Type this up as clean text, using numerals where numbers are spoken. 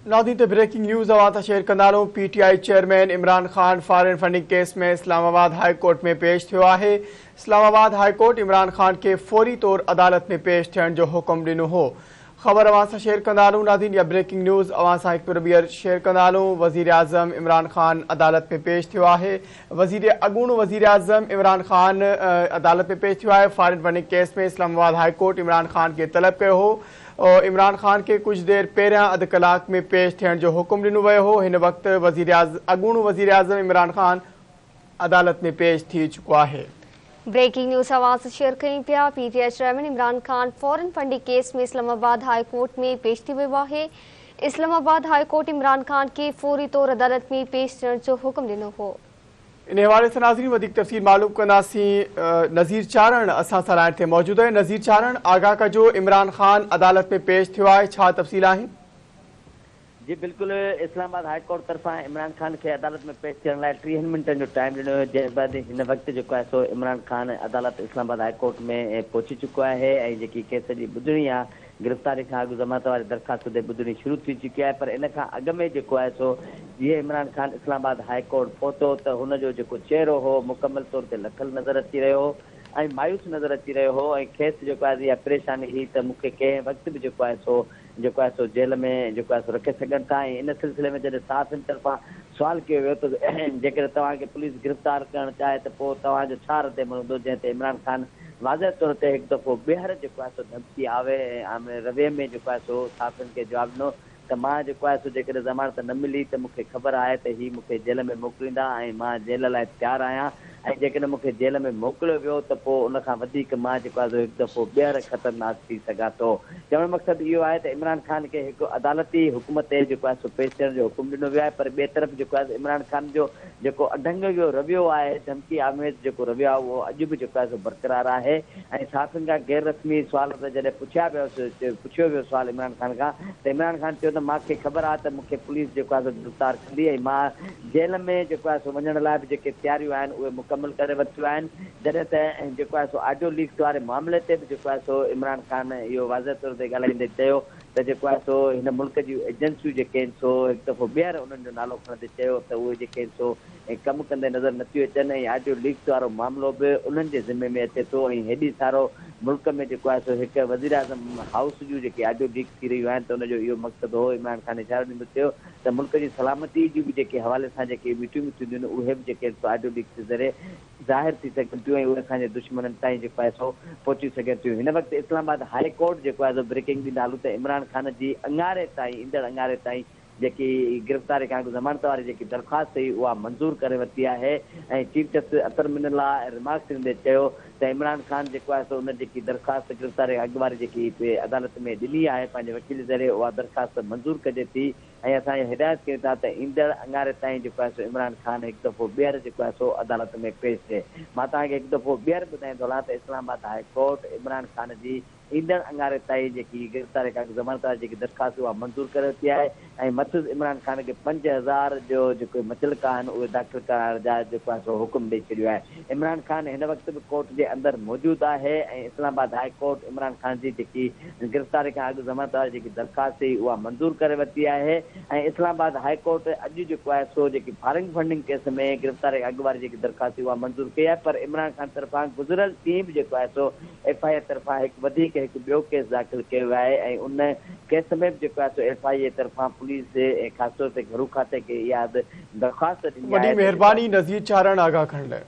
नाज़रीन ते breaking news अवां शेयर कंदारूं। PTI chairman Imran Khan foreign funding case में इस्लामाबाद हाई कोर्ट में पेश थियो आहे। इस्लामाबाद हाई कोर्ट इमरान खान के फौरी तौर अदालत में पेश थियण जो हुक्म ॾिनो हो। ख़बर अवां शेयर कंदारूं। नाज़रीन या ब्रेकिंग न्यूज़ अवां सां हिकु ॿीहर शेयर कंदारूं। वज़ीर आज़म इमरान खान अदालत में पेश थियो आहे। अॻूणो वज़ीर आज़म इमरान खान अदालत में पेश थियो आहे। फॉरेन फंडिंग केस में इस्लामाबाद हाई कोर्ट इमरान खान के तलब कयो हो और इमरान खान के कुछ देर पहिरियां अधु कलाक में पेश थियण जो हुक्म ॾिनो वियो हो। हिन वक़्तु अॻूणो वज़ीर आज़म इमरान खान अदालत में पेश थी चुको आहे। ब्रेकिंग न्यूज़ आवाज़ शेयर कयूं पिया। PTI chairman Imran Khan foreign funding case में इस्लामाबाद हाई कोर्ट में पेश थी वियो आहे। इस्लामाबाद हाई कोर्ट इमरान खान के फौरी तौर अदालत में पेश थियण जो हुक्म ॾिनो हो। इन हवाले से नाज़रीन वधीक तफ़सील मालूम कंदासीं। नज़ीर चारण असां सां लाइन ते मौजूद है। नज़ीर चारण, आगाह कजो, इमरान खान अदालत में पेश थियो आहे, छा तफ़सील आहिनि? जी बिल्कुल, इस्लामाबाद हाई कोर्ट तरफा इमरान खान के अदालत में पेश थियण लाइ 30 मिनटनि जो टाइम ॾिनो हो। जंहिं बाद हिन वक़्तु जेको आहे सो इमरान खान अदालत इस्लामाबाद हाई कोर्ट में पहुची चुको आहे ऐं जेकी केस जी ॿुधणी आहे गिरफ़्तारी खां अॻु ज़मानत वारी दरख़्वास्त ते ॿुधणी शुरू थी चुकी आहे। पर इन खां अॻु में जेको आहे सो जीअं इमरान खान इस्लामाबाद हाई कोर्ट पहुतो त हुनजो जेको चेहरो हो मुकमल तौर ते लखल नज़र अची रहियो हो ऐं मायूस नज़र अची रहियो हो ऐं खेसि जेको आहे इहा परेशानी हुई त मूंखे कंहिं वक़्तु बि जेको आहे सो जेल में जेको आहे सो रखे सघनि था। ऐं इन सिलसिले में जॾहिं साफ़िन तरफ़ां सुवाल कयो वियो त जेकॾहिं तव्हांखे पुलिस गिरफ़्तार करणु चाहे त पोइ तव्हांजो छा रद्द हूंदो, जंहिं ते इमरान खान वाज़ह तौर ते हिकु दफ़ो ॿीहर जेको आहे सो धमकी आवे ऐं आमिर रवे में जेको आहे सो साफ़िन खे जवाबु ॾिनो त मां जेको आहे सो जेकॾहिं ज़मानत न मिली त मूंखे ख़बर आहे त हीअ मूंखे जेल में मोकिलींदा ऐं मां जेल लाइ तयारु आहियां ऐं जेकॾहिं मूंखे जेल में मोकिलियो वियो त पोइ उनखां वधीक मां जेको आहे हिकु दफ़ो ॿीहर ख़तरनाक थी सघां थो। चवण जो मक़सदु इहो आहे त इमरान खान खे हिकु अदालती हुकुम ते जेको आहे सो पेश थियण जो हुकुम ॾिनो वियो आहे। पर ॿिए तरफ़ जेको आहे इमरान खान जो जेको अढंग जो रवियो आहे, धमकी आमेज जेको रवियो आहे, उहो अॼु बि जेको आहे सो बरक़रार आहे। ऐं साफ़िन खां गैर रस्मी सुवाल ते जॾहिं पुछियो वियो सुवाल इमरान खान खां त इमरान खान चयो त मूंखे ख़बर आहे त मूंखे पुलिस जेको आहे सो गिरफ़्तार कंदी ऐं मां जेल में जेको आहे सो वञण लाइ बि जेके तयारियूं आहिनि उहे मुकमल करे वरितियूं आहिनि। जॾहिं त जेको आहे सो ऑडियो लीक वारे मामले ते बि जेको आहे सो इमरान खान इहो वाज़ह तौर ते ॻाल्हाईंदे चयो त जेको आहे सो हिन मुल्क जूं एजेंसियूं जेके आहिनि सो हिकु दफ़ो ॿीहर उन्हनि जो नालो खणंदे चयो त उहे जेके आहिनि सो कमु कंदे नज़र नथियूं अचनि ऐं ऑडियो लीक वारो मामिलो बि उन्हनि जे ज़िम्मे में अचे थो। ऐं हेॾी सारो मुल्क में जेको आहे सो हिकु वज़ीर आज़म हाउस जूं जेके ऑडियो लीक थी रहियूं आहिनि त उनजो इहो मक़सदु हो। इमरान खान इशारो ॾींदो चयो त मुल्क जी सलामती जूं बि जेके हवाले सां जेके मीटिंगूं थींदियूं आहिनि उहे बि जेके ऑडियो लीक जे ज़रिए ज़ाहिर थी सघनि थियूं ऐं उहे असांजे दुश्मननि ताईं जेको आहे सो पहुची सघनि थियूं। हिन वक़्तु इस्लामाबाद हाई कोर्ट जेको आहे सो ब्रेकिंग ॾींदा हलूं त इमरान खान जी ईंदड़ अंगारे ताईं जेकी गिरफ़्तारी खां अॻु ज़मानत वारी जेकी दरख़्वास्त हुई उहा मंज़ूर करे वरिती आहे। ऐं चीफ जस्टिस अतर मिनल्ला रिमार्क्स ॾींदे चयो त इमरान खान जेको आहे सो उन जेकी दरख़्वास्त गिरफ़्तारी अॻु वारी जेकी अदालत में ॾिनी आहे पंहिंजे वकील ज़रिए उहा दरख़्वास्त मंज़ूर कजे थी ऐं असां हिदायत कयूं था त ईंदड़ अंगारे ताईं जेको आहे सो इमरान खान हिकु दफ़ो ॿीहर जेको आहे सो अदालत में पेश थिए। मां तव्हांखे हिकु दफ़ो ॿीहर ॿुधाईंदो हलां त इस्लामाबाद हाई कोर्ट इमरान खान जी ईंदड़ अंगारे ताईं जेकी गिरफ़्तारी खां ज़मानत वारी जेकी दरख़्वास्त उहा मंज़ूर करे वरिती आहे ऐं मथुस इमरान खान खे 5000 जो जेके मचलका आहिनि उहे दाख़िल करण जा जेको आहे सो हुकुम ॾेई छॾियो आहे। इमरान खान हिन वक़्तु बि कोर्ट जे अंदरि मौजूदु आहे ऐं इस्लामाबाद हाई कोर्ट इमरान खान जी जेकी गिरफ़्तारी खां अॻु ज़मानत वारी जेकी दरख़्वास्त हुई उहा मंज़ूर करे वरिती आहे। ऐं इस्लामाबाद हाई कोर्ट अॼु जेको आहे सो जेकी फॉरेन फंडिंग केस में गिरफ़्तारी अॻु वारी जेकी दरख़्वास्त हुई उहा मंज़ूर कई आहे। पर इमरान खान तरफ़ां गुज़िरियल ॾींहुं बि जेको आहे सो FIA तरफ़ां हिकु ॿियो केस दाख़िल कयो आहे ऐं उन केस में बि जेको आहे सो FIA तरफ़ां पुलिस ख़ासि तौर ते घरू खाते खे इहा दरख़्वास्त ॾिनी आहे। वॾी महिरबानी नज़ीर चारण आगाह करण लाइ।